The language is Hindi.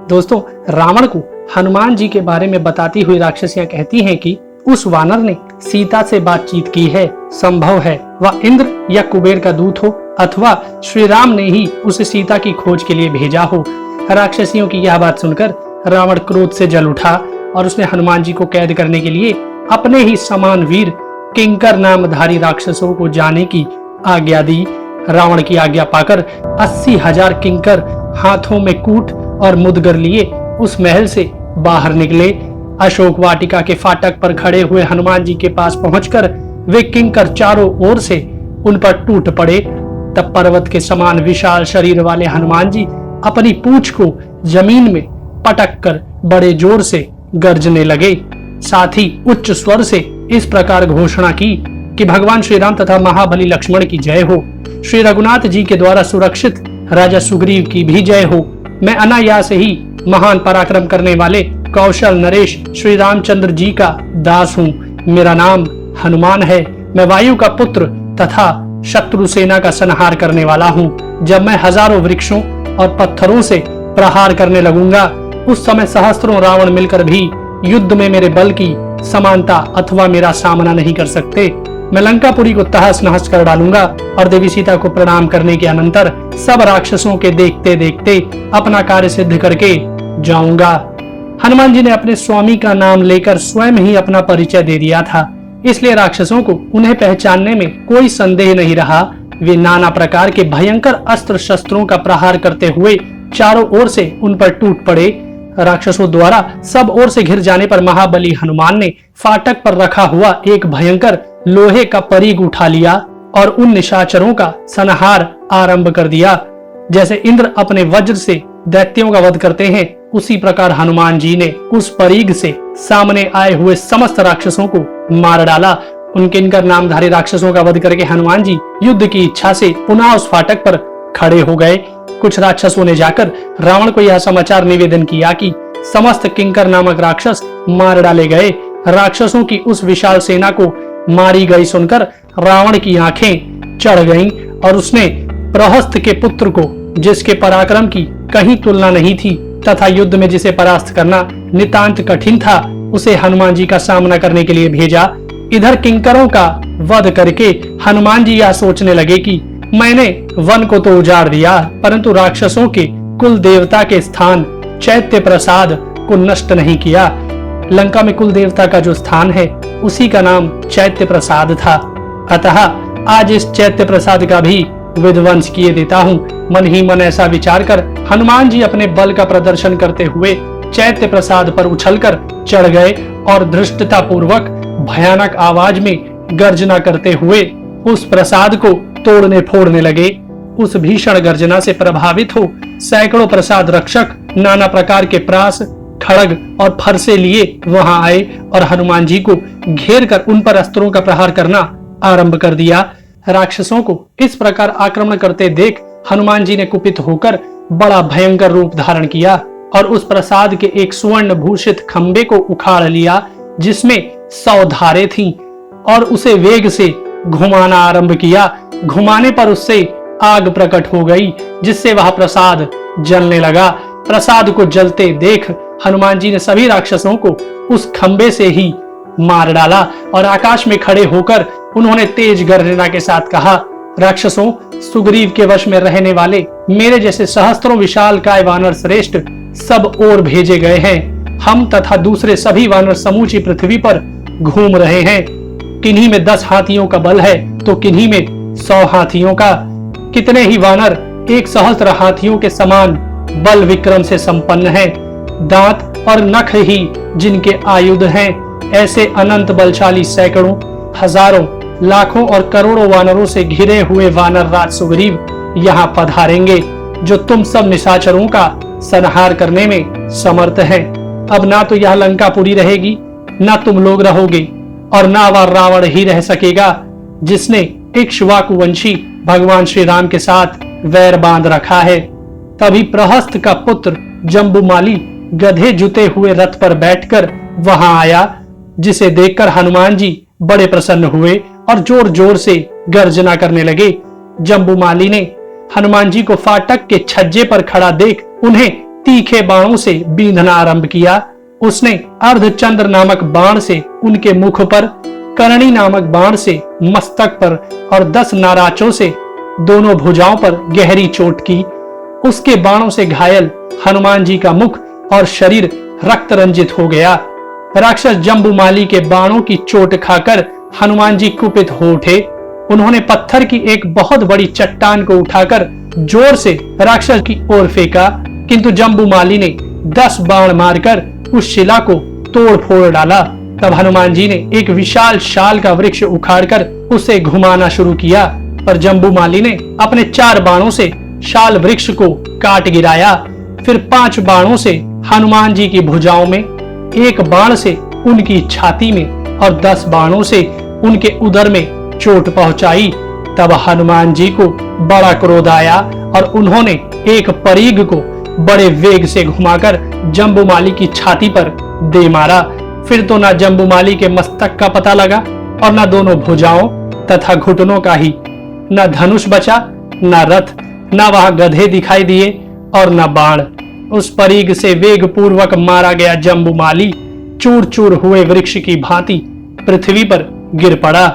दोस्तों, रावण को हनुमान जी के बारे में बताती हुई राक्षसियां कहती हैं कि उस वानर ने सीता से बातचीत की है। संभव है वह इंद्र या कुबेर का दूत हो अथवा श्री राम ने ही उसे सीता की खोज के लिए भेजा हो। राक्षसियों की यह बात सुनकर रावण क्रोध से जल उठा और उसने हनुमान जी को कैद करने के लिए अपने ही समान वीर किंकर नामधारी राक्षसों को जाने की आज्ञा दी। रावण की आज्ञा पाकर 80,000 किंकर हाथों में कूट और मुदगर लिए उस महल से बाहर निकले। अशोक वाटिका के फाटक पर खड़े हुए हनुमान जी के पास पहुंचकर वे किंकर चारों ओर से उन पर टूट पड़े। तब पर्वत के समान विशाल शरीर वाले हनुमान जी अपनी पूंछ को जमीन में पटक कर बड़े जोर से गर्जने लगे। साथ ही उच्च स्वर से इस प्रकार घोषणा की कि भगवान श्री राम तथा महाबली लक्ष्मण की जय हो, श्री रघुनाथ जी के द्वारा सुरक्षित राजा सुग्रीव की भी जय हो। मैं अनायास ही महान पराक्रम करने वाले कौशल नरेश श्री रामचंद्र जी का दास हूँ। मेरा नाम हनुमान है। मैं वायु का पुत्र तथा शत्रु सेना का संहार करने वाला हूँ। जब मैं हजारों वृक्षों और पत्थरों से प्रहार करने लगूंगा, उस समय सहस्त्रों रावण मिलकर भी युद्ध में मेरे बल की समानता अथवा मेरा सामना नहीं कर सकते। मैं लंकापुरी को तहस नहस कर डालूंगा और देवी सीता को प्रणाम करने के अनंतर सब राक्षसों के देखते देखते अपना कार्य सिद्ध करके जाऊंगा। हनुमान जी ने अपने स्वामी का नाम लेकर स्वयं ही अपना परिचय दे दिया था, इसलिए राक्षसों को उन्हें पहचानने में कोई संदेह नहीं रहा। वे नाना प्रकार के भयंकर अस्त्र शस्त्रों का प्रहार करते हुए चारों ओर से उन पर टूट पड़े। राक्षसों द्वारा सब ओर से घिर जाने पर महाबली हनुमान ने फाटक पर रखा हुआ एक भयंकर लोहे का परीग उठा लिया और उन निशाचरों का संहार आरंभ कर दिया। जैसे इंद्र अपने वज्र से दैत्यों का वध करते हैं, उसी प्रकार हनुमान जी ने उस परीग से सामने आए हुए समस्त राक्षसों को मार डाला। उन किंकर नामधारी राक्षसों का वध करके हनुमान जी युद्ध की इच्छा से पुनः उस फाटक पर खड़े हो गए। कुछ राक्षसों ने जाकर रावण को यह समाचार निवेदन किया कि समस्त किंकर नामक राक्षस मार डाले गए। राक्षसों की उस विशाल सेना को मारी गई सुनकर रावण की आंखें चढ़ गईं और उसने प्रहस्त के पुत्र को, जिसके पराक्रम की कहीं तुलना नहीं थी तथा युद्ध में जिसे परास्त करना नितांत कठिन था, उसे हनुमान जी का सामना करने के लिए भेजा। इधर किंकरों का वध करके हनुमान जी यह सोचने लगे कि मैंने वन को तो उजाड़ दिया, परंतु राक्षसों के कुल देवता के स्थान चैत्य प्रसाद को नष्ट नहीं किया। लंका में कुल देवता का जो स्थान है उसी का नाम चैत्य प्रसाद था। अतः आज इस चैत्य प्रसाद का भी विध्वंस किए देता हूँ। मन ही मन ऐसा विचार कर हनुमान जी अपने बल का प्रदर्शन करते हुए चैत्य प्रसाद पर उछलकर चढ़ गए और धृष्टता पूर्वक भयानक आवाज में गर्जना करते हुए उस प्रसाद को तोड़ने फोड़ने लगे। उस भीषण गर्जना से प्रभावित हो सैकड़ों प्रसाद रक्षक नाना प्रकार के प्रास, खड़ग और फरसे लिए वहां आए और हनुमान जी को घेर कर उन पर अस्त्रों का प्रहार करना आरंभ कर दिया। राक्षसों को इस प्रकार आक्रमण करते देख हनुमान जी ने कुपित होकर बड़ा भयंकर रूप धारण किया और उस प्रसाद के एक सुवर्ण भूषित खंबे को उखाड़ लिया, जिसमें 100 धारें थीं, और उसे वेग से घुमाना आरंभ किया। घुमाने पर उससे आग प्रकट हो गई, जिससे वह प्रसाद जलने लगा। प्रसाद को जलते देख हनुमान जी ने सभी राक्षसों को उस खंबे से ही मार डाला और आकाश में खड़े होकर उन्होंने तेज गर्जना के साथ कहा, राक्षसों, सुग्रीव के वश में रहने वाले मेरे जैसे सहस्त्रों विशाल काय वानर श्रेष्ठ सब ओर भेजे गए हैं। हम तथा दूसरे सभी वानर समूची पृथ्वी पर घूम रहे हैं। किन्हीं में 10 हाथियों का बल है तो किन्हीं में 100 हाथियों का। कितने ही वानर 1 सहस्त्र हाथियों के समान बल विक्रम से संपन्न हैं। दांत और नख ही जिनके आयुध हैं। ऐसे अनंत बलशाली सैकड़ों, हजारों, लाखों और करोड़ों वानरों से घिरे हुए वानर राज सुग्रीव यहाँ पधारेंगे, जो तुम सब निशाचरों का संहार करने में समर्थ हैं। अब ना तो यह लंकापुरी रहेगी, ना तुम लोग रहोगे, और ना वह रावण ही रह सकेगा, जिसने इक्ष्वाकुवंशी भगवान श्री राम के साथ वैर बांध रखा है। तभी प्रहस्त का पुत्र जम्बूमाली गधे जुते हुए रथ पर बैठकर वहां आया, जिसे देखकर हनुमान जी बड़े प्रसन्न हुए और जोर जोर से गर्जना करने लगे। जम्बूमाली ने हनुमान जी को फाटक के छज्जे पर खड़ा देख उन्हें तीखे बाणों से बींधना आरंभ किया। उसने अर्धचंद्र नामक बाण से उनके मुख पर, करणी नामक बाण से मस्तक पर और 10 नाराचों से दोनों भुजाओं पर गहरी चोट की। उसके बाणों से घायल हनुमान जी का मुख और शरीर रक्त रंजित हो गया। राक्षस जम्बूमाली के बाणों की चोट खाकर हनुमान जी कुपित हो उठे। उन्होंने पत्थर की एक बहुत बड़ी चट्टान को उठाकर जोर से राक्षस की ओर फेंका, किंतु जम्बूमाली ने 10 बाण मारकर उस शिला को तोड़ फोड़ डाला। तब हनुमान जी ने एक विशाल शाल का वृक्ष उखाड़कर उसे घुमाना शुरू किया, पर जम्बूमाली ने अपने 4 बाणों से शाल वृक्ष को काट गिराया। फिर 5 बाणों से हनुमान जी की भुजाओं में, 1 बाण से उनकी छाती में और 10 बाणों से उनके उदर में चोट पहुंचाई। तब हनुमान जी को बड़ा क्रोध आया और उन्होंने एक परीघ को बड़े वेग से घुमाकर जम्बूमाली की छाती पर दे मारा। फिर तो ना जम्बूमाली के मस्तक का पता लगा और न दोनों भुजाओं तथा घुटनों का ही, न धनुष बचा, न रथ, न वहां गधे दिखाई दिए और न बाण। उस परीघ से वेग पूर्वक मारा गया जम्बूमाली चूर चूर हुए वृक्ष की भांति पृथ्वी पर गिर पड़ा।